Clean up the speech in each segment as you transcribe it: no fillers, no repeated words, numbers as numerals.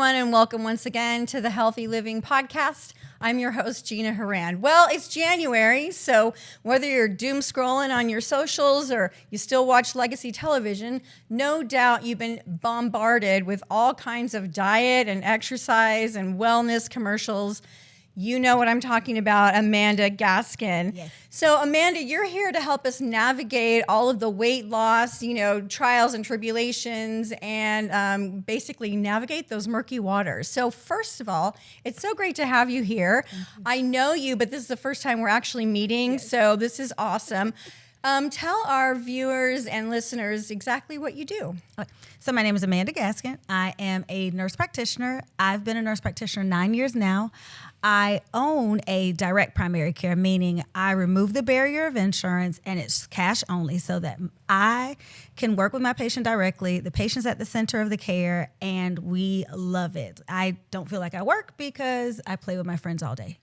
everyone, and welcome once again to the Healthy Living Podcast. I'm your host, Gina Horan. Well, it's January, so whether you're doom scrolling on your socials or you still watch legacy television, no doubt you've been bombarded with all kinds of diet and exercise and wellness commercials. You know what I'm talking about, Amanda Gaskin. Yes. So, Amanda, you're here to help us navigate all of the weight loss, trials and tribulations, and basically navigate those murky waters. So, first of all, it's so great to have you here. Mm-hmm. I know you, but this is the first time we're actually meeting, yes. So this is awesome. Tell our viewers and listeners exactly what you do. So my name is Amanda Gaskin. I am a nurse practitioner. I've been a nurse practitioner 9 years now. I own a direct primary care, meaning I remove the barrier of insurance and it's cash only so that I can work with my patient directly. The patient's at the center of the care and we love it. I don't feel like I work because I play with my friends all day.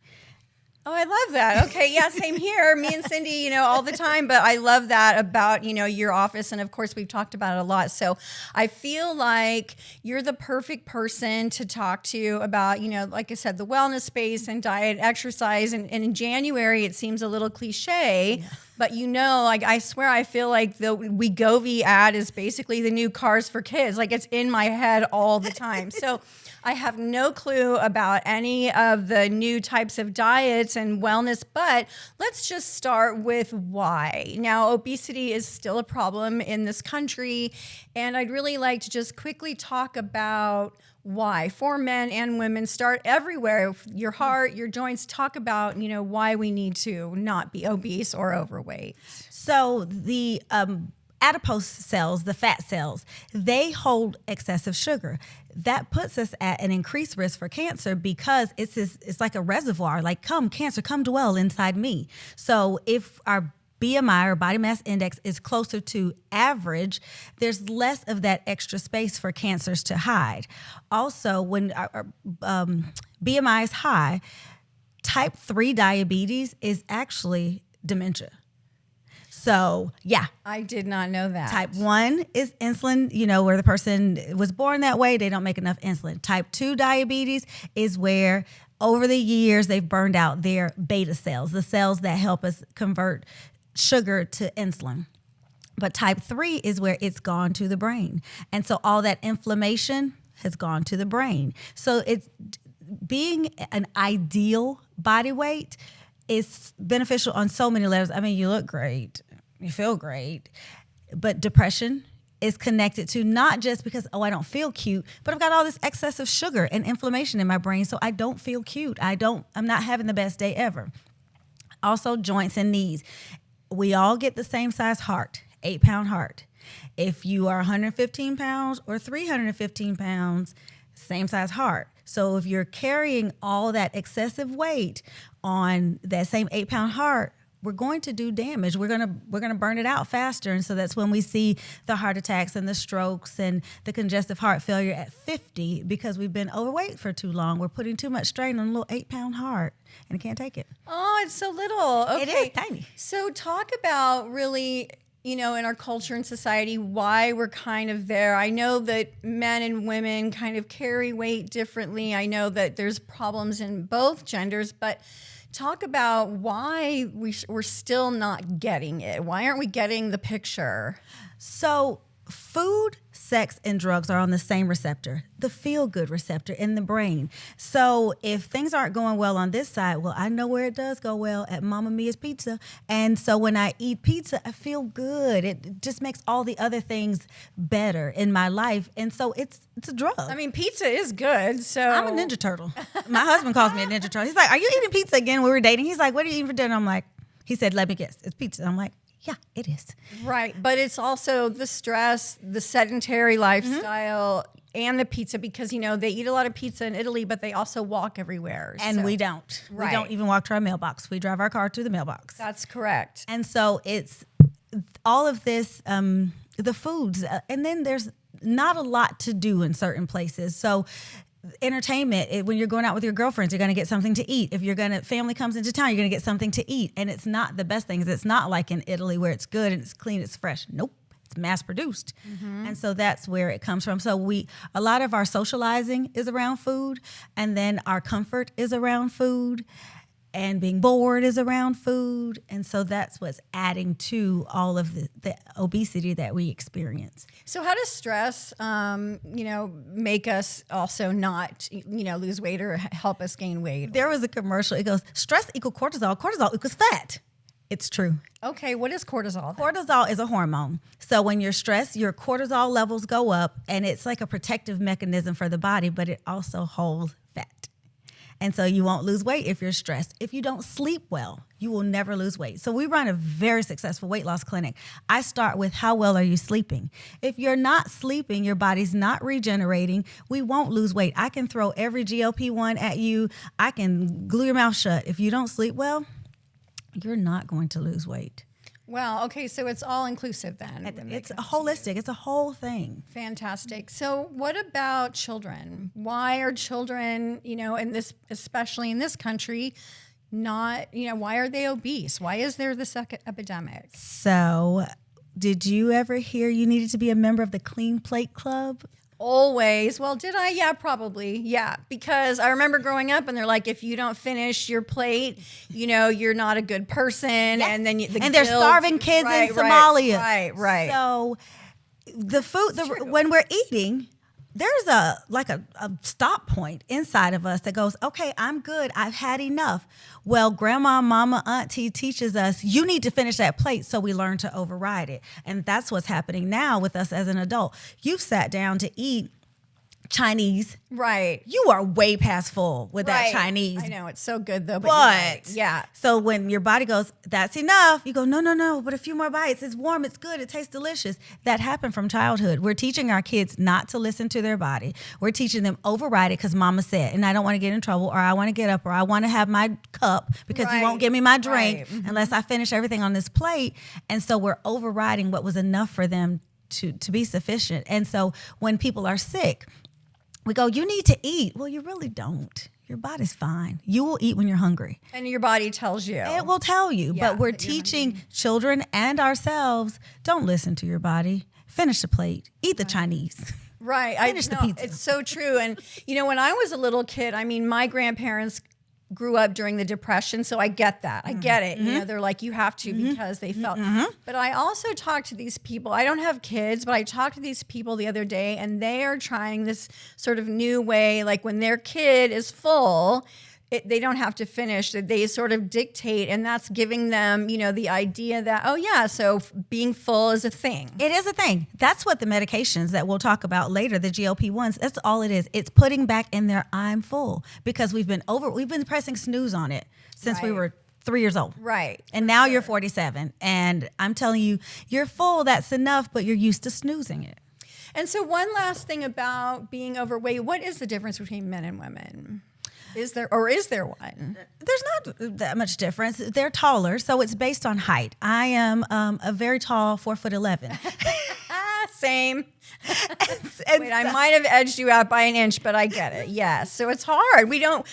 Oh, I love that. Okay. Yeah, same here. Me and Cindy, all the time. But I love that about, your office. And of course, we've talked about it a lot. So I feel like you're the perfect person to talk to about, like I said, the wellness space and diet, exercise. And in January, it seems a little cliche. Yeah. But I swear I feel like the Wegovy ad is basically the new cars for kids. Like it's in my head all the time. So I have no clue about any of the new types of diets and wellness, but let's just start with why. Now, obesity is still a problem in this country, and I'd really like to just quickly talk about why for men and women. Start everywhere, your heart, your joints. Talk about, why we need to not be obese or overweight. So the adipose cells, the fat cells, they hold excessive sugar. That puts us at an increased risk for cancer because it's like a reservoir, like cancer, come dwell inside me. So if our BMI or body mass index is closer to average, there's less of that extra space for cancers to hide. Also, when our BMI is high, type 3 diabetes is actually dementia. So, yeah. I did not know that. Type 1 is insulin, where the person was born that way, they don't make enough insulin. Type 2 diabetes is where over the years they've burned out their beta cells, the cells that help us convert sugar to insulin. But type 3 is where it's gone to the brain. And so all that inflammation has gone to the brain. So it's being an ideal body weight is beneficial on so many levels. I mean, you look great, you feel great, but depression is connected to not just because, I don't feel cute, but I've got all this excessive sugar and inflammation in my brain, so I don't feel cute. I'm not having the best day ever. Also, joints and knees. We all get the same size heart, 8-pound heart. If you are 115 pounds or 315 pounds, same size heart. So if you're carrying all that excessive weight on that same 8-pound heart, we're going to do damage. We're gonna burn it out faster. And so that's when we see the heart attacks and the strokes and the congestive heart failure at 50 because we've been overweight for too long. We're putting too much strain on a little 8-pound heart and it can't take it. Oh, it's so little. Okay. It is tiny. So talk about really, in our culture and society, why we're kind of there. I know that men and women kind of carry weight differently. I know that there's problems in both genders, but talk about why we're still not getting it. Why aren't we getting the picture? So food, sex, and drugs are on the same receptor, the feel-good receptor in the brain. So if things aren't going well on this side, well, I know where it does go well, at Mama Mia's Pizza. And so when I eat pizza, I feel good. It just makes all the other things better in my life. And so it's a drug. I mean, pizza is good, so... I'm a Ninja Turtle. My husband calls me a Ninja Turtle. He's like, are you eating pizza again? We were dating. He's like, what are you eating for dinner? I'm like, he said, let me guess, it's pizza. I'm like, yeah, it is. Right. But it's also the stress, the sedentary lifestyle, and the pizza because, they eat a lot of pizza in Italy, but they also walk everywhere. And we don't. Right. We don't even walk to our mailbox. We drive our car to the mailbox. That's correct. And so it's all of this, the foods, and then there's not a lot to do in certain places. So entertainment, when you're going out with your girlfriends, you're going to get something to eat. If family comes into town, you're going to get something to eat. And it's not the best things. It's not like in Italy where it's good and it's clean, it's fresh. Nope. It's mass produced. And so that's where it comes from. So a lot of our socializing is around food, and then our comfort is around food, and being bored is around food. And so that's what's adding to all of the obesity that we experience. So how does stress, make us also not, lose weight or help us gain weight? There was a commercial. It goes, stress equals cortisol. Cortisol equals fat. It's true. Okay, what is cortisol then? Cortisol is a hormone. So when you're stressed, your cortisol levels go up, and it's like a protective mechanism for the body, but it also holds fat. And so you won't lose weight if you're stressed. If you don't sleep well, you will never lose weight. So we run a very successful weight loss clinic. I start with, how well are you sleeping? If you're not sleeping, your body's not regenerating, we won't lose weight. I can throw every GLP-1 at you. I can glue your mouth shut. If you don't sleep well, you're not going to lose weight. Wow. Okay. So it's all inclusive then. It's holistic. It's a whole thing. Fantastic. So what about children? Why are children, especially in this country, not, why are they obese? Why is there this epidemic? So did you ever hear you needed to be a member of the Clean Plate Club? Always. Well, did I? Yeah, probably. Yeah, because I remember growing up and they're like, if you don't finish your plate, you're not a good person. Yes. And then they're starving kids in Somalia. Right. So the food, when we're eating, there's a stop point inside of us that goes, okay, I'm good. I've had enough. Well, grandma, mama, auntie teaches us, you need to finish that plate. So we learn to override it. And that's what's happening now with us as an adult. You've sat down to eat Chinese. Right. You are way past full with that Chinese. I know. It's so good though. But yeah. So when your body goes, that's enough, you go, no, but a few more bites. It's warm. It's good. It tastes delicious. That happened from childhood. We're teaching our kids not to listen to their body. We're teaching them override it because mama said, and I don't want to get in trouble, or I want to get up, or I want to have my cup because you won't give me my drink unless I finish everything on this plate. And so we're overriding what was enough for them to be sufficient. And so when people are sick, we go, you need to eat. Well, you really don't. Your body's fine. You will eat when you're hungry. And your body tells you. It will tell you. Yeah, but we're teaching children and ourselves, don't listen to your body. Finish the plate. Eat the Chinese. Right. Finish the pizza. It's so true. And, when I was a little kid, my grandparents grew up during the Depression, so I get that. I get it. They're like, you have to because they felt. But I also talk to these people. I don't have kids, but I talked to these people the other day, and they are trying this sort of new way, like when their kid is full, they don't have to finish. They sort of dictate, and that's giving them, the idea that, so being full is a thing. It is a thing. That's what the medications that we'll talk about later, the GLP-1s, that's all it is. It's putting back in there, I'm full, because we've been pressing snooze on it since we were 3 years old. Right. And now you're 47, and I'm telling you, you're full, that's enough, but you're used to snoozing it. And so one last thing about being overweight, what is the difference between men and women? Is there one? There's not that much difference. They're taller, so it's based on height. I am a very tall 4'11". Same. Wait, I might have edged you out by an inch, but I get it. Yes. So it's hard. We don't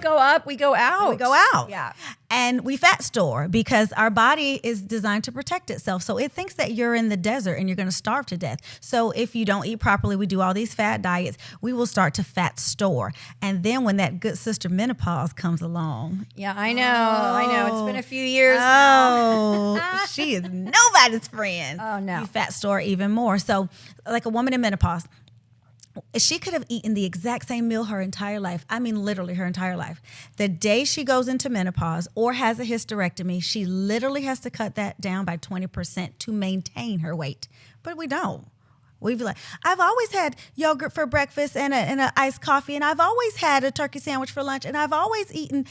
go up, we go out. We go out. Yeah. And we fat store because our body is designed to protect itself. So it thinks that you're in the desert and you're going to starve to death. So if you don't eat properly, we do all these fat diets, we will start to fat store. And then when that good sister menopause comes along. Yeah, I know. It's been a few years now. She is nobody's friend. Oh, no. You fat store even more. So like a woman in menopause, she could have eaten the exact same meal her entire life. I mean, literally her entire life. The day she goes into menopause or has a hysterectomy, she literally has to cut that down by 20% to maintain her weight. But we don't. We've like, I've always had yogurt for breakfast and a iced coffee, and I've always had a turkey sandwich for lunch, and I've always eaten,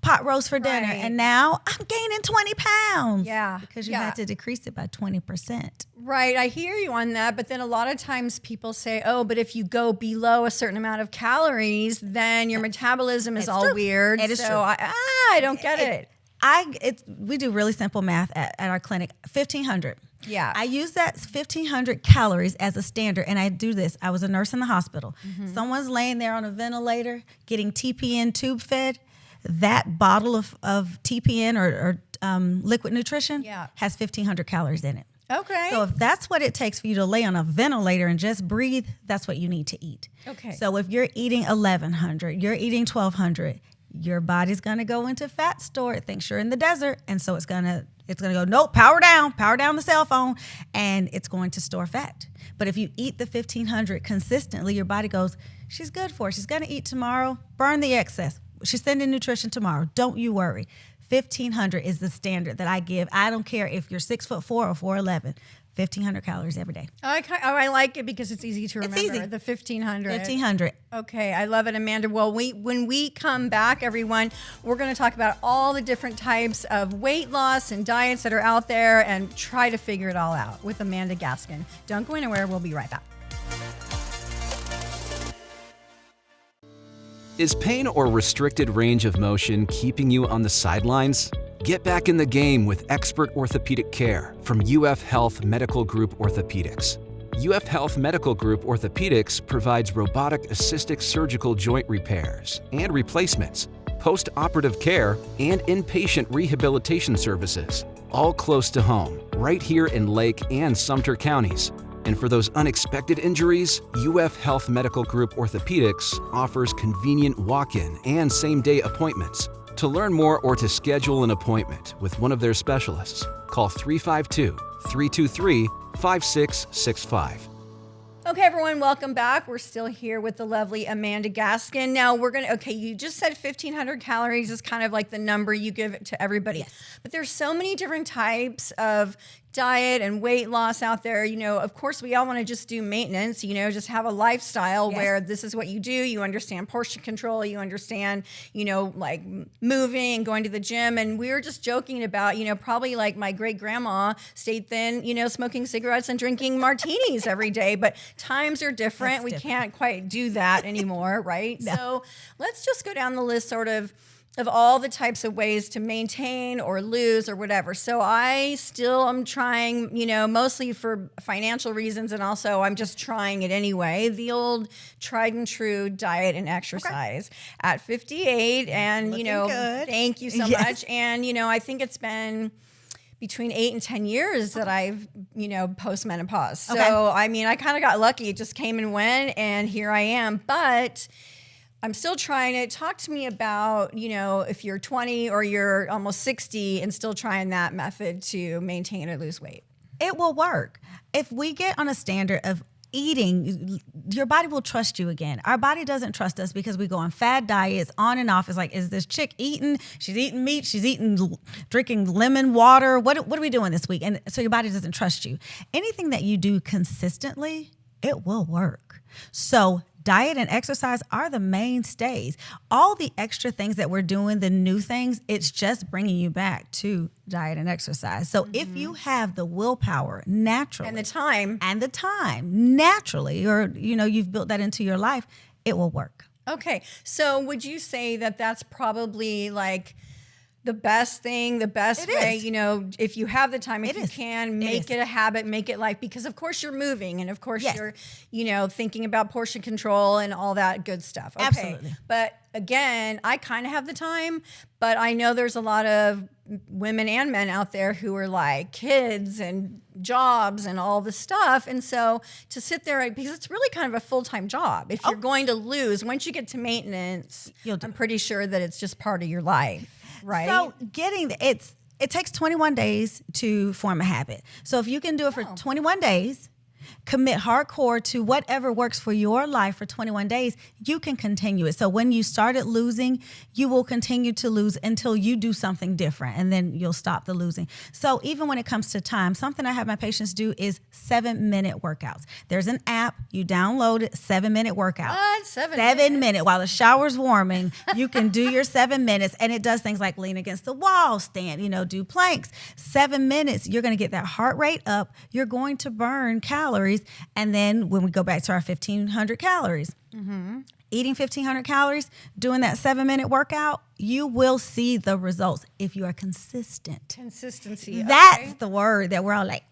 pot roast for dinner, and now I'm gaining 20 pounds. Yeah. Because you had to decrease it by 20%. Right, I hear you on that, but then a lot of times people say, oh, but if you go below a certain amount of calories, then your metabolism is all weird. It is true. I don't get it. We do really simple math at our clinic, 1,500. Yeah. I use that 1,500 calories as a standard, and I do this. I was a nurse in the hospital. Someone's laying there on a ventilator getting TPN tube fed. That bottle of TPN or liquid nutrition has 1,500 calories in it. Okay. So if that's what it takes for you to lay on a ventilator and just breathe, that's what you need to eat. Okay. So if you're eating 1,100, you're eating 1,200, your body's going to go into fat store. It thinks you're in the desert. And so it's going to go, nope, power down the cell phone, and it's going to store fat. But if you eat the 1,500 consistently, your body goes, she's good for it. She's going to eat tomorrow, burn the excess. She's sending nutrition tomorrow. Don't you worry. 1,500 is the standard that I give. I don't care if you're 6'4" or 4'11". 1,500 calories every day. I like it because it's easy to remember. It's easy. The 1,500. 1,500. Okay, I love it, Amanda. Well, when we come back, everyone, we're going to talk about all the different types of weight loss and diets that are out there and try to figure it all out with Amanda Gaskin. Don't go anywhere. We'll be right back. Is pain or restricted range of motion keeping you on the sidelines? Get back in the game with expert orthopedic care from UF Health Medical Group Orthopedics. UF Health Medical Group Orthopedics provides robotic-assisted surgical joint repairs and replacements, post-operative care, and inpatient rehabilitation services, all close to home, right here in Lake and Sumter counties. And for those unexpected injuries, UF Health Medical Group Orthopedics offers convenient walk-in and same-day appointments. To learn more or to schedule an appointment with one of their specialists, call 352-323-5665. Okay, everyone, welcome back. We're still here with the lovely Amanda Gaskin. Now you just said 1,500 calories is kind of like the number you give to everybody. Yes. But there's so many different types of diet and weight loss out there. Of course, we all want to just do maintenance, just have a lifestyle where this is what you do. You understand portion control. You understand, like moving and going to the gym. And we were just joking about, probably like my great grandma stayed thin, smoking cigarettes and drinking martinis every day. But times are different. We can't quite do that anymore, right? No. So let's just go down the list sort of all the types of ways to maintain or lose or whatever. So I still am trying, mostly for financial reasons, and also I'm just trying it anyway. The old tried and true diet and exercise at 58. And, Looking good. Thank you so much. And, I think it's been between 8 and 10 years that I've, postmenopause. So, I kind of got lucky. It just came and went, and here I am. But I'm still trying it. Talk to me about, if you're 20 or you're almost 60 and still trying that method to maintain or lose weight. It will work. If we get on a standard of eating, your body will trust you again. Our body doesn't trust us because we go on fad diets on and off. It's like, is this chick eating? She's eating meat. She's drinking lemon water. What are we doing this week? And so your body doesn't trust you. Anything that you do consistently, it will work. So diet and exercise are the mainstays. All the extra things that we're doing, the new things, it's just bringing you back to diet and exercise. So if you have the willpower naturally And the time naturally, or you've built that into your life, it will work. Okay. So would you say that that's probably like the best thing, the best way, if you have the time, if you can, make it a habit, make it life, because of course you're moving and of course you're, thinking about portion control and all that good stuff. Okay. Absolutely. But again, I kind of have the time, but I know there's a lot of women and men out there who are like kids and jobs and all the stuff. And so to sit there, because it's really kind of a full-time job. If you're going to lose, once you get to maintenance, I'm pretty sure that it's just part of your life. Right. So it takes 21 days to form a habit. So if you can do it for 21 days, commit hardcore to whatever works for your life for 21 days, you can continue it. So when you started losing, you will continue to lose until you do something different, and then you'll stop the losing. So even when it comes to time, something I have my patients do is 7-minute workouts. There's an app, you download it, 7-minute workout. What? 7 minutes while the shower's warming, you can do your 7 minutes, and it does things like lean against the wall, stand, do planks. 7 minutes, you're going to get that heart rate up. You're going to burn calories. And then when we go back to our 1,500 calories, eating 1,500 calories, doing that 7-minute workout, you will see the results if you are consistent. Consistency. That's the word that we're all like,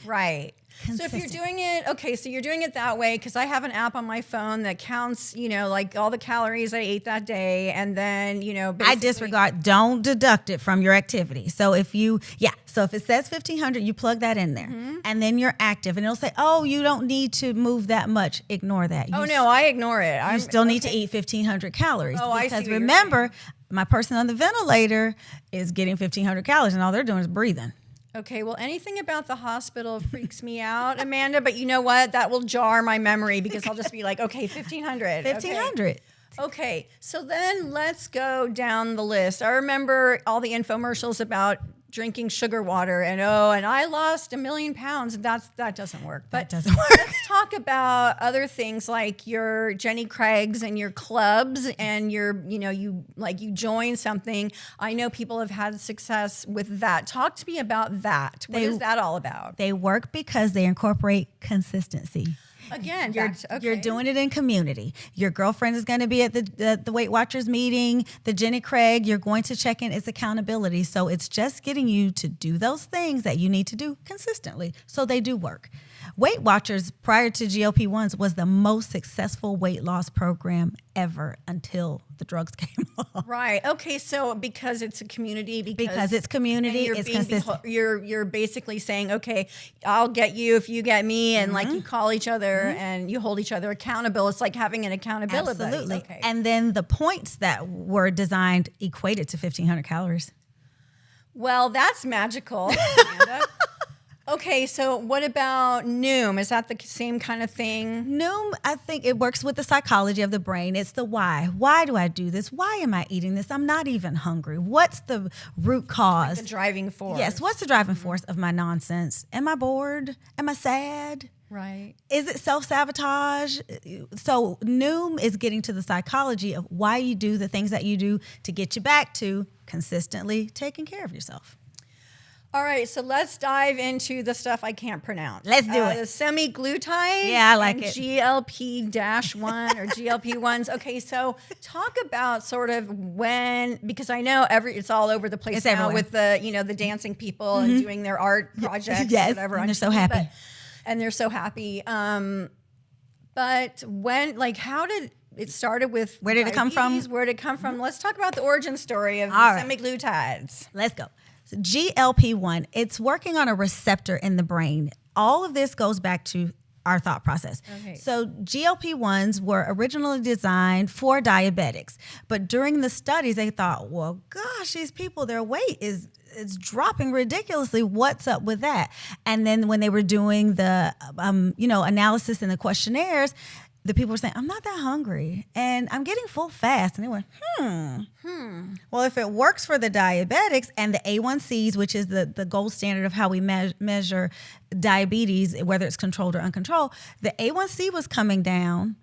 Right. So if you're doing it, okay, so you're doing it that way, because I have an app on my phone that counts, like all the calories I ate that day, and then, I disregard, don't deduct it from your activity. So if if it says 1,500, you plug that in there, and then you're active, and it'll say, oh, you don't need to move that much. Ignore that. I ignore it. You still need to eat 1,500 calories. Oh, I see. Because remember, my person on the ventilator is getting 1,500 calories, and all they're doing is breathing. Okay, well, anything about the hospital freaks me out, Amanda, but you know what? That will jar my memory, because I'll just be like, okay, 1,500. 1,500. Okay, so then let's go down the list. I remember all the infomercials about drinking sugar water and I lost 1 million pounds. And that doesn't work. But that doesn't work. Let's talk about other things like your Jenny Craig's and your clubs and your, you join something. I know people have had success with that. Talk to me about that. What is that all about? They work because they incorporate consistency. Again, you're doing it in community. Your girlfriend is going to be at the Weight Watchers meeting, the Jenny Craig. You're going to check in. It's accountability. So it's just getting you to do those things that you need to do consistently. So they do work. Weight Watchers, prior to GLP-1s, was the most successful weight loss program ever until the drugs came along. Right. Okay. So because it's a community, because it's community, it's consistent. You're basically saying, okay, I'll get you if you get me, and like you call each other and you hold each other accountable. It's like having an accountability. Absolutely. Okay. And then the points that were designed equated to 1,500 calories. Well, that's magical, Amanda. Okay, so what about Noom? Is that the same kind of thing? Noom, I think it works with the psychology of the brain. It's the why. Why do I do this? Why am I eating this? I'm not even hungry. What's the root cause? Like the driving force. Yes, what's the driving force of my nonsense? Am I bored? Am I sad? Right. Is it self-sabotage? So Noom is getting to the psychology of why you do the things that you do to get you back to consistently taking care of yourself. All right, so let's dive into the stuff I can't pronounce. Let's do it. The semaglutide. Yeah, I like and it. GLP-1 or GLP-1s. Okay, so talk about sort of when, because I know it's all over the place It's now everywhere. with the dancing people and doing their art projects, Yes, whatever. and they're so happy. And they're so happy. But when, how did it started with? Where did it come from? Where did it come from? Let's talk about the origin story of All right. semaglutides. Let's go. So GLP-1, it's working on a receptor in the brain. All of this goes back to our thought process. Okay. So GLP-1s were originally designed for diabetics, but during the studies, they thought, well, gosh, these people, their weight is dropping ridiculously. What's up with that? And then when they were doing the, analysis in the questionnaires, the people were saying, I'm not that hungry and I'm getting full fast. And they went, Well, if it works for the diabetics and the A1Cs, which is the gold standard of how we measure diabetes, whether it's controlled or uncontrolled, the A1C was coming down,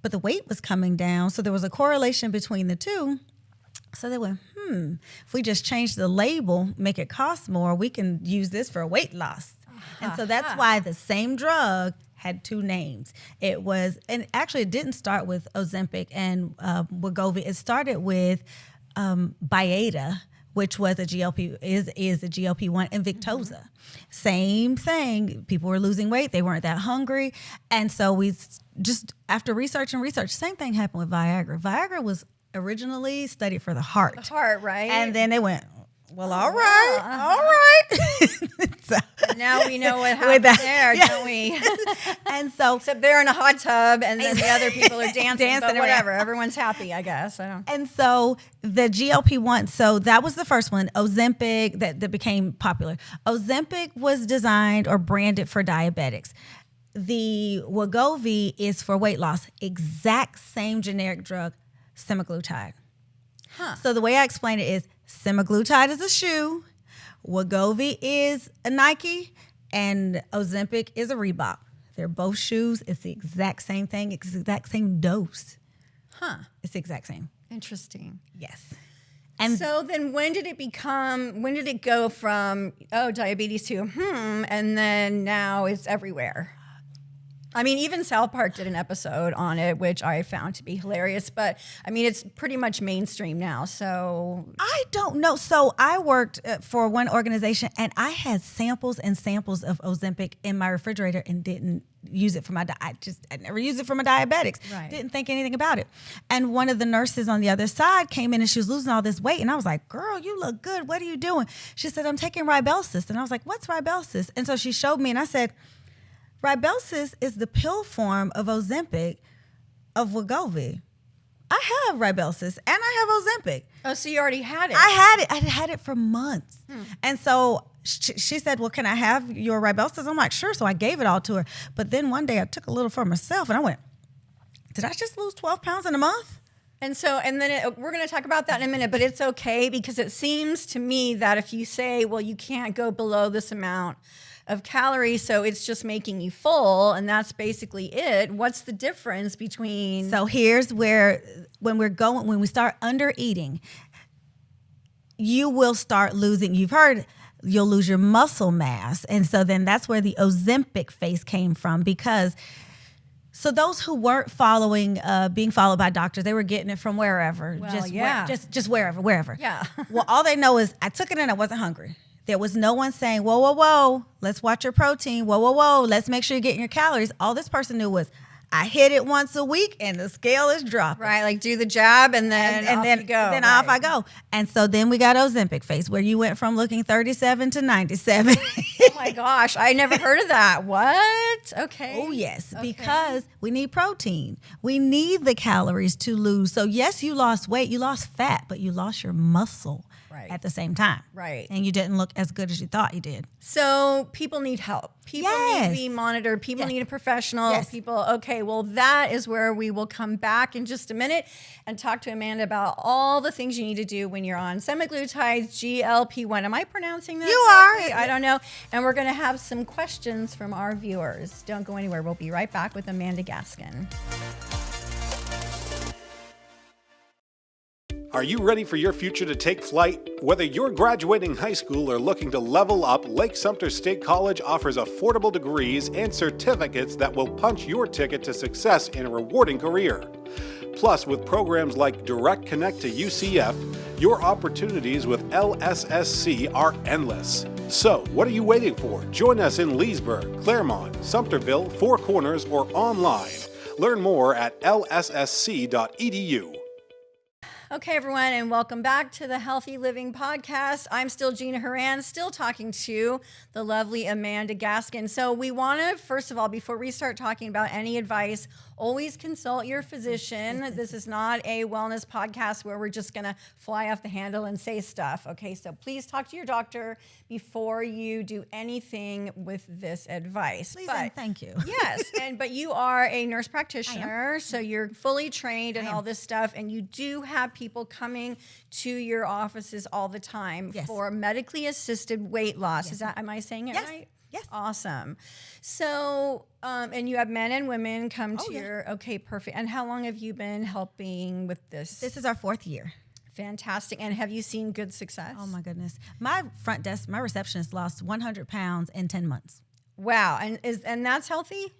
but the weight was coming down. So there was a correlation between the two. So they went, if we just change the label, make it cost more, we can use this for weight loss. And so that's why the same drug had two names. It was, and actually it didn't start with Ozempic and Wegovy. It started with Byetta, which was a is a GLP-1, and Victoza. Same thing. People were losing weight. They weren't that hungry. And so we just, after research, same thing happened with Viagra. Viagra was originally studied for the heart. The heart, right? And then they went, well, all right. So, now we know what happened there, don't we? And so, except they're in a hot tub, and then the other people are dancing but whatever. around. Everyone's happy, I guess. I don't. And so the GLP-1, so that was the first one, Ozempic, that became popular. Ozempic was designed or branded for diabetics. The Wegovy is for weight loss, exact same generic drug, semaglutide. So the way I explain it is semaglutide is a shoe, Wegovy is a Nike, and Ozempic is a Reebok. They're both shoes. It's the exact same thing. It's the exact same dose. It's the exact same. Interesting. Yes. And so then when did it go from, diabetes to, and then now it's everywhere? I mean, even South Park did an episode on it, which I found to be hilarious. But I mean, it's pretty much mainstream now. So I don't know. So I worked for one organization, and I had samples and samples of Ozempic in my refrigerator and didn't use it for my I never used it for my diabetics. Right. Didn't think anything about it. And one of the nurses on the other side came in and she was losing all this weight, and I was like, "Girl, you look good. What are you doing?" She said, "I'm taking Ribelsis." And I was like, "What's Ribelsis?" And so she showed me, and I said, Ribelsis is the pill form of Ozempic of Wegovy. I have Ribelsis and I have Ozempic. Oh, so you already had it? I had it. I had it for months. And so she said, "Well, can I have your Ribelsis?" I'm like, "Sure." So I gave it all to her. But then one day I took a little for myself and I went, "Did I just lose 12 pounds in a month?" And so, and then we're going to talk about that in a minute, but it's okay because it seems to me that if you say, well, you can't go below this amount of calories, so it's just making you full, and that's basically it. What's the difference between? So here's where, when we start under eating, you will start losing. You've heard you'll lose your muscle mass, and so then that's where the Ozempic face came from, because. So those who weren't being followed by doctors, they were getting it from wherever, Well, just wherever. Yeah. Well, all they know is I took it and I wasn't hungry. There was no one saying, whoa, let's watch your protein. Whoa, let's make sure you're getting your calories. All this person knew was, I hit it once a week and the scale is dropping. Right, like do the jab and then off you go. Then right. off I go. And so then we got Ozempic face, where you went from looking 37 to 97. Oh my gosh, I never heard of that. What? Okay. Oh, yes, Okay. because we need protein. We need the calories to lose. So, yes, you lost weight, you lost fat, but you lost your muscle at the same time. Right. And you didn't look as good as you thought you did. So people need help. People need to be monitored. People need a professional. Yes. People, okay, well, that is where we will come back in just a minute and talk to Amanda about all the things you need to do when you're on semaglutides, GLP-1. Am I pronouncing that correctly? are. I don't know. And we're going to have some questions from our viewers. Don't go anywhere. We'll be right back with Amanda Gaskin. Are you ready for your future to take flight? Whether you're graduating high school or looking to level up, Lake Sumter State College offers affordable degrees and certificates that will punch your ticket to success in a rewarding career. Plus, with programs like Direct Connect to UCF, your opportunities with LSSC are endless. So, what are you waiting for? Join us in Leesburg, Claremont, Sumterville, Four Corners, or online. Learn more at lssc.edu. Okay, everyone, and welcome back to the Healthy Living Podcast. I'm still Gina Horan, still talking to the lovely Amanda Gaskin. So we want to, first of all, before we start talking about any advice, always consult your physician. This is not a wellness podcast where we're just going to fly off the handle and say stuff. Okay, so please talk to your doctor before you do anything with this advice. Please and thank you. Yes, but you are a nurse practitioner, so you're fully trained and all this stuff, and you do have people coming to your offices all the time for medically assisted weight loss. Am I saying it right? Yes. Awesome. So, and you have men and women come to your, okay, perfect. And how long have you been helping with this? This is our 4th year. Fantastic. And have you seen good success? Oh, my goodness. My front desk, my receptionist lost 100 pounds in 10 months. Wow. And that's healthy?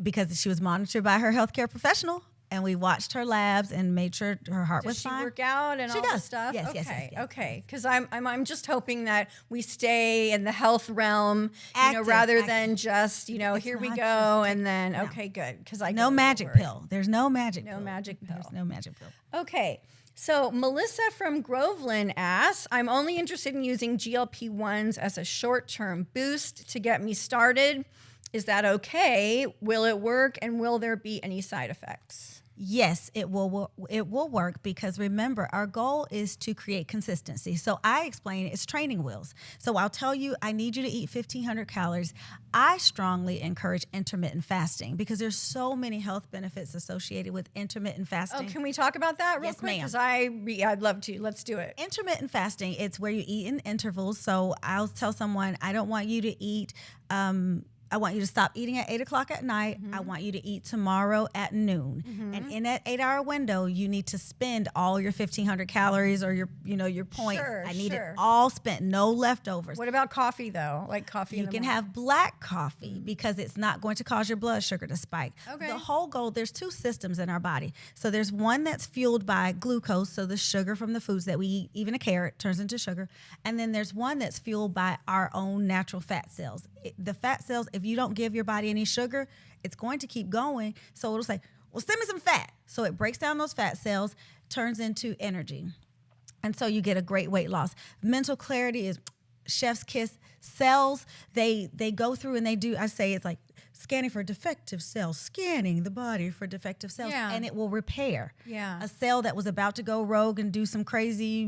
Because she was monitored by her healthcare professional. And we watched her labs and made sure her heart was fine. Does she work out and all this stuff? Yes, okay. yes. Okay. Because I'm just hoping that we stay in the health realm, rather than just here we go and then okay, good. Because no magic pill. There's no magic. No magic pill. There's no magic pill. Okay. So Melissa from Groveland asks, I'm only interested in using GLP-1s as a short-term boost to get me started. Is that okay? Will it work? And will there be any side effects? Yes, it will work, because remember, our goal is to create consistency. So I explain it's training wheels. So I'll tell you, I need you to eat 1,500 calories. I strongly encourage intermittent fasting because there's so many health benefits associated with intermittent fasting. Oh, can we talk about that real quick? Yes, ma'am. Because I'd love to. Let's do it. Intermittent fasting, it's where you eat in intervals. So I'll tell someone, I don't want you to eat I want you to stop eating at 8 o'clock at night. I want you to eat tomorrow at noon. And in that 8-hour window, you need to spend all your 1,500 calories or your points. Sure, I need sure. it all spent, no leftovers. What about coffee though? Like coffee in You the can morning? have black coffee because it's not going to cause your blood sugar to spike. Okay. The whole goal, there's two systems in our body. So there's one that's fueled by glucose, so the sugar from the foods that we eat, even a carrot turns into sugar. And then there's one that's fueled by our own natural fat cells. The fat cells, if you don't give your body any sugar, it's going to keep going. So it'll say, well, send me some fat. So it breaks down those fat cells, turns into energy. And so you get a great weight loss. Mental clarity is chef's kiss. Cells, they go through and they do, I say it's like scanning for defective cells, scanning the body for defective cells, Yeah. and it will repair. Yeah. A cell that was about to go rogue and do some crazy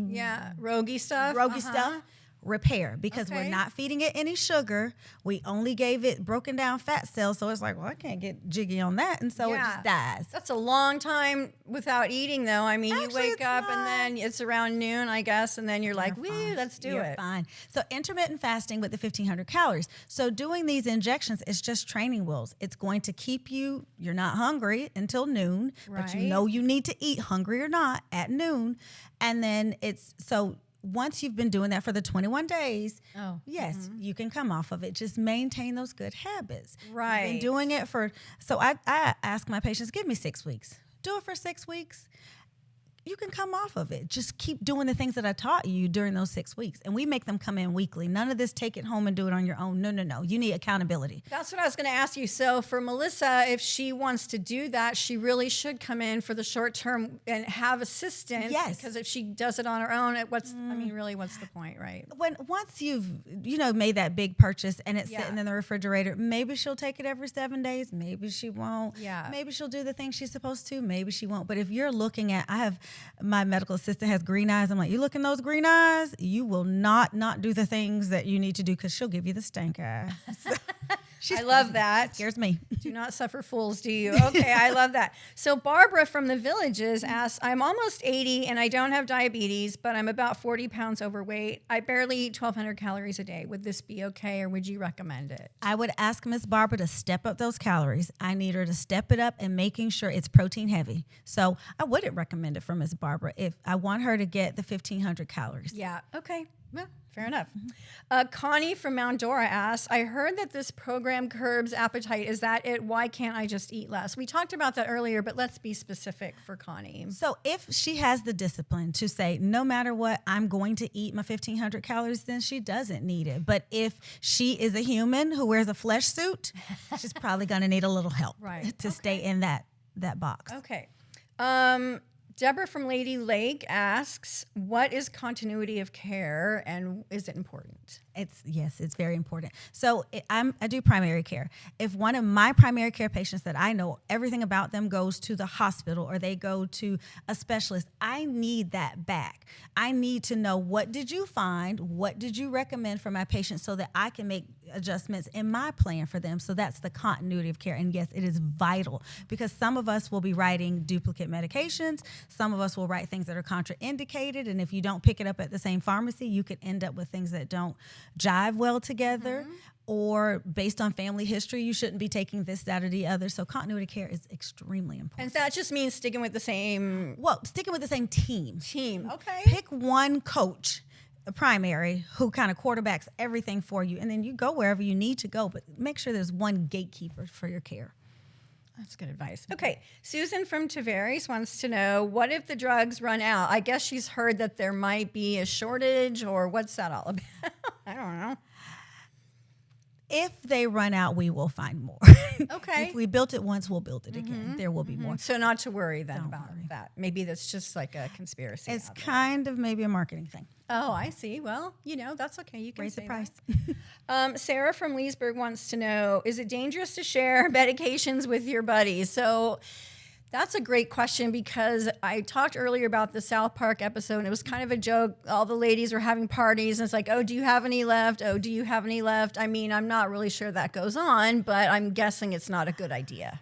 roguey stuff. stuff, repair, because we're Okay. not feeding it any sugar. We only gave it broken down fat cells, so it's like, well, I can't get jiggy on that, and so it just dies. That's a long time without eating, though. I mean, Actually, you wake it's up not. and then it's around noon, I guess, and then you're like, You're woo, fine. let's do You're it. fine. So intermittent fasting with the 1,500 calories. So doing these injections is just training wheels. It's going to keep you're not hungry until noon, but you Right. know you need to eat, hungry or not, at noon. And then once you've been doing that for the 21 days, yes, you can come off of it. Just maintain those good habits. You've Right. been doing it so I ask my patients, give me 6 weeks. Do it for 6 weeks. You can come off of it. Just keep doing the things that I taught you during those 6 weeks. And we make them come in weekly. None of this take it home and do it on your own. No. You need accountability. That's what I was going to ask you. So for Melissa, if she wants to do that, she really should come in for the short term and have assistance. Yes. Because if she does it on her own, what's the point, right? Once you've made that big purchase and it's Yeah. sitting in the refrigerator, maybe she'll take it every 7 days. Maybe she won't. Yeah. Maybe she'll do the things she's supposed to. Maybe she won't. But if you're looking at, my medical assistant has green eyes. I'm like, you look in those green eyes, you will not do the things that you need to do because she'll give you the stink eye. I love that. Scares me. Do not suffer fools, do you? Okay, I love that. So Barbara from the Villages asks, I'm almost 80 and I don't have diabetes, but I'm about 40 pounds overweight. I barely eat 1,200 calories a day. Would this be okay or would you recommend it? I would ask Miss Barbara to step up those calories. I need her to step it up and making sure it's protein heavy. So I wouldn't recommend it for Miss Barbara if I want her to get the 1,500 calories. Yeah, okay. Well, fair enough. Connie from Mount Dora asks, I heard that this program curbs appetite. Is that it? Why can't I just eat less? We talked about that earlier, but let's be specific for Connie. So if she has the discipline to say, no matter what, I'm going to eat my 1,500 calories, then she doesn't need it. But if she is a human who wears a flesh suit, she's probably going to need a little help to stay in that box. Okay. Deborah from Lady Lake asks, what is continuity of care and is it important? It's very important. So I do primary care. If one of my primary care patients that I know everything about them goes to the hospital or they go to a specialist, I need that back. I need to know, what did you find? What did you recommend for my patient so that I can make adjustments in my plan for them? So that's the continuity of care. And yes, it is vital because some of us will be writing duplicate medications. Some of us will write things that are contraindicated. And if you don't pick it up at the same pharmacy, you could end up with things that don't jive well together, or based on family history, you shouldn't be taking this, that, or the other. So continuity care is extremely important. And that just means sticking with the same Sticking with the same team. Okay. Pick one coach, a primary, who kind of quarterbacks everything for you, and then you go wherever you need to go, but make sure there's one gatekeeper for your care. That's good advice. Okay. Susan from Tavares wants to know, what if the drugs run out? I guess she's heard that there might be a shortage, or what's that all about? I don't know. If they run out, we will find more. Okay. If we built it once, we'll build it again. There will be more. So not to worry then Don't about worry. that. Maybe that's just like a conspiracy. It's out there. kind of maybe a marketing thing. Oh, I see. Well, that's okay. You can Raise the say price. that. Sarah from Leesburg wants to know, is it dangerous to share medications with your buddies? So that's a great question, because I talked earlier about the South Park episode, and it was kind of a joke. All the ladies were having parties, and it's like, oh, do you have any left? Oh, do you have any left? I mean, I'm not really sure that goes on, but I'm guessing it's not a good idea.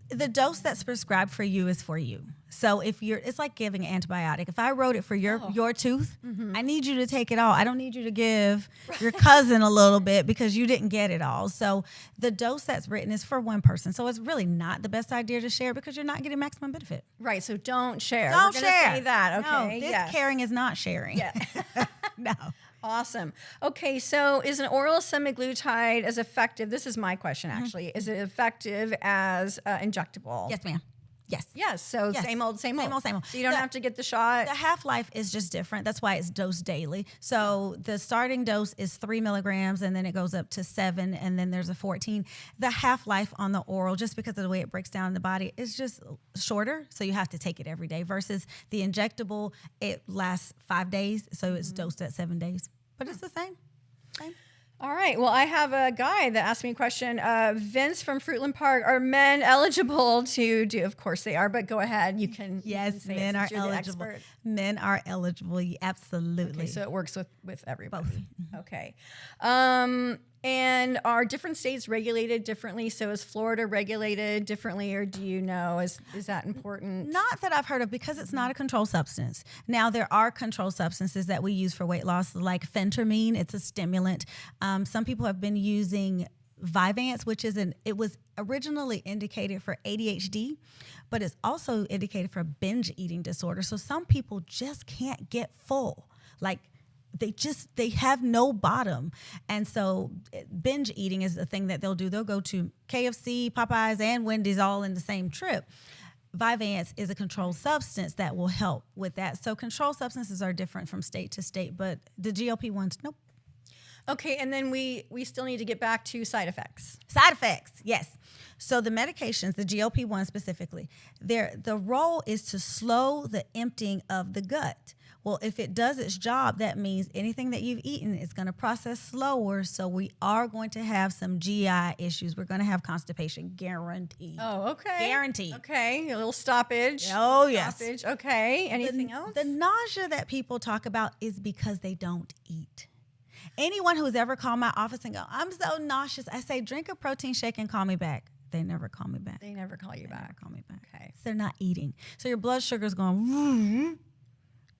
The dose that's prescribed for you is for you. So if it's like giving an antibiotic. If I wrote it for your tooth, I need you to take it all. I don't need you to give your cousin a little bit because you didn't get it all. So the dose that's written is for one person. So it's really not the best idea to share because you're not getting maximum benefit. Right. So don't share. Don't We're gonna share. say that. Okay. No, this caring is not sharing. Yeah. No. Awesome. Okay, so is an oral semaglutide as effective? This is my question, actually. Is it effective as injectable? Yes, ma'am. Yes. Yes. So Yes. same old. Same old. So you don't have to get the shot. The half-life is just different. That's why it's dosed daily. So the starting dose is 3 milligrams, and then it goes up to 7, and then there's a 14. The half-life on the oral, just because of the way it breaks down in the body, is just shorter. So you have to take it every day versus the injectable, it lasts 5 days. So it's dosed at 7 days. But it's the same. All right. Well, I have a guy that asked me a question. Vince from Fruitland Park, are men eligible to do? Of course they are, but go ahead. You can. Yes, say men it are since you're the eligible. expert. Men are eligible. Absolutely. Okay, so it works with everybody. Both. Okay. And are different states regulated differently? So is Florida regulated differently, or do you know? Is that important? Not that I've heard of, because it's not a controlled substance. Now, there are controlled substances that we use for weight loss, like phentermine. It's a stimulant. Some people have been using Vyvanse, which it was originally indicated for ADHD, but it's also indicated for binge eating disorder. So some people just can't get full. Like, they have no bottom. And so binge eating is the thing that they'll do. They'll go to KFC, Popeyes, and Wendy's all in the same trip. Vyvanse is a controlled substance that will help with that. So controlled substances are different from state to state, but the GLP-1s, nope. Okay, and then we still need to get back to side effects. Side effects, yes. So the medications, the GLP-1 specifically, the role is to slow the emptying of the gut. Well, if it does its job, that means anything that you've eaten is going to process slower. So we are going to have some GI issues. We're going to have constipation, guaranteed. Oh, okay. Guaranteed. Okay, a little stoppage. Oh, yes. Stoppage. Okay, anything else? The nausea that people talk about is because they don't eat. Anyone who's ever called my office and go, I'm so nauseous, I say, drink a protein shake and call me back. They never call me back. They never call you back. Never call me back. Okay. So they're not eating. So your blood sugar's going,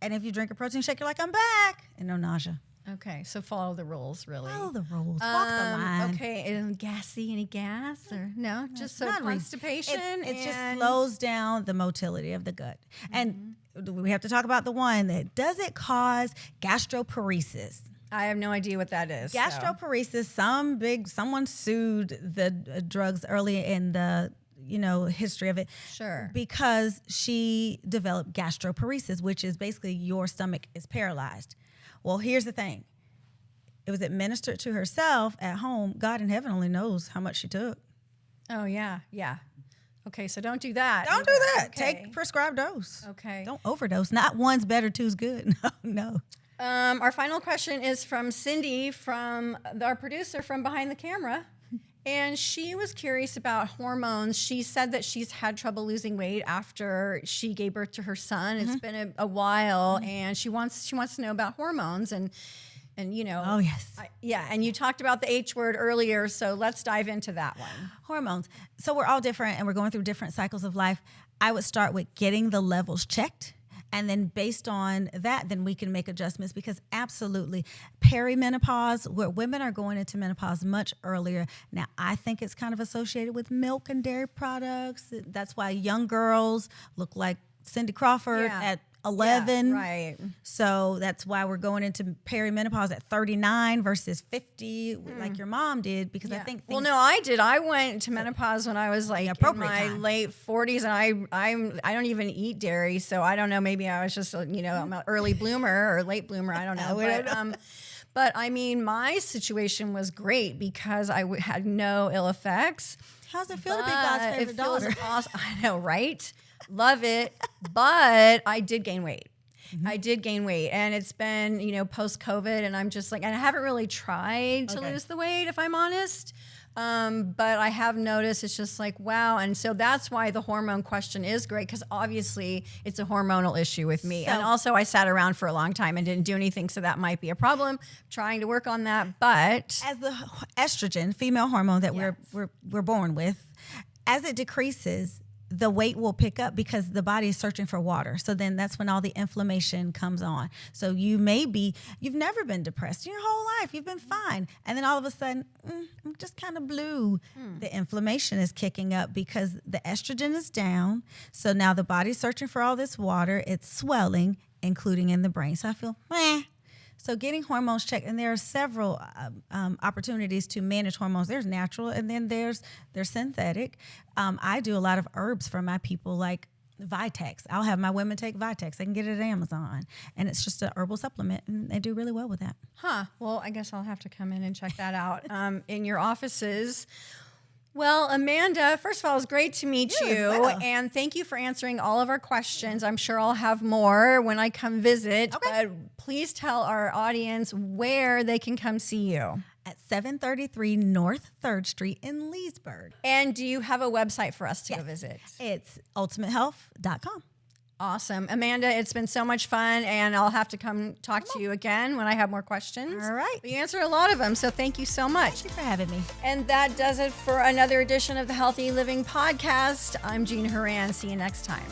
and if you drink a protein shake, you're like, I'm back, and no nausea. Okay, so follow the rules, really. Follow the rules. Walk the line. Okay, and gassy, any gas or no? Just so Not really. constipation. It just slows down the motility of the gut. And we have to talk about the one that does it cause gastroparesis. I have no idea what that is. Gastroparesis, someone sued the drugs early in the history of it. Sure. Because she developed gastroparesis, which is basically your stomach is paralyzed. Well, here's the thing. It was administered to herself at home. God in heaven only knows how much she took. Oh, yeah. Okay, so don't do that. Don't do that. Okay. Take prescribed dose. Okay. Don't overdose. Not one's better, two's good. No. Our final question is from Cindy, from our producer from behind the camera. And she was curious about hormones. She said that she's had trouble losing weight after she gave birth to her son. It's been a while, and she wants to know about hormones and Oh, yes. and you talked about the H word earlier, so let's dive into that one. Hormones. So we're all different, and we're going through different cycles of life. I would start with getting the levels checked. And then based on that, then we can make adjustments, because absolutely perimenopause, where women are going into menopause much earlier. Now, I think it's kind of associated with milk and dairy products. That's why young girls look like Cindy Crawford at 11. Yeah, right. So that's why we're going into perimenopause at 39 versus 50, like your mom did, because I think Well, no, I did. I went to menopause when I was like in my time. late 40s, and I don't even eat dairy, so I don't know. Maybe I was just I'm an early bloomer or late bloomer. I don't know. But I mean, my situation was great because I had no ill effects. How's it feel to be God's favorite It feels daughter? awesome. I know, right? Love it. But I did gain weight. I did gain weight, and it's been, post-COVID, and I'm just like, and I haven't really tried to lose the weight, if I'm honest. But I have noticed it's just like, wow. And so that's why the hormone question is great, because obviously it's a hormonal issue with me. And also I sat around for a long time and didn't do anything, so that might be a problem. Trying to work on that, but As the estrogen, female hormone that we're born with, as it decreases, the weight will pick up because the body is searching for water. So then that's when all the inflammation comes on. So you've never been depressed in your whole life. You've been fine. And then all of a sudden, I'm just kind of blue. The inflammation is kicking up because the estrogen is down. So now the body's searching for all this water. It's swelling, including in the brain. So I feel, So getting hormones checked, and there are several opportunities to manage hormones. There's natural, and then there's synthetic. I do a lot of herbs for my people, like Vitex. I'll have my women take Vitex. They can get it at Amazon, and it's just an herbal supplement, and they do really well with that. Well, I guess I'll have to come in and check that out in your offices. Well, Amanda, first of all, it was great to meet you. And thank you for answering all of our questions. I'm sure I'll have more when I come visit. Okay. But please tell our audience where they can come see you. At 733 North 3rd Street in Leesburg. And do you have a website for us to go visit? It's ultimatehealth.com. Awesome. Amanda, it's been so much fun, and I'll have to come talk to you again when I have more questions. All right. You answered a lot of them, so thank you so much. Thank you for having me. And that does it for another edition of the Healthy Living Podcast. I'm Jean Horan. See you next time.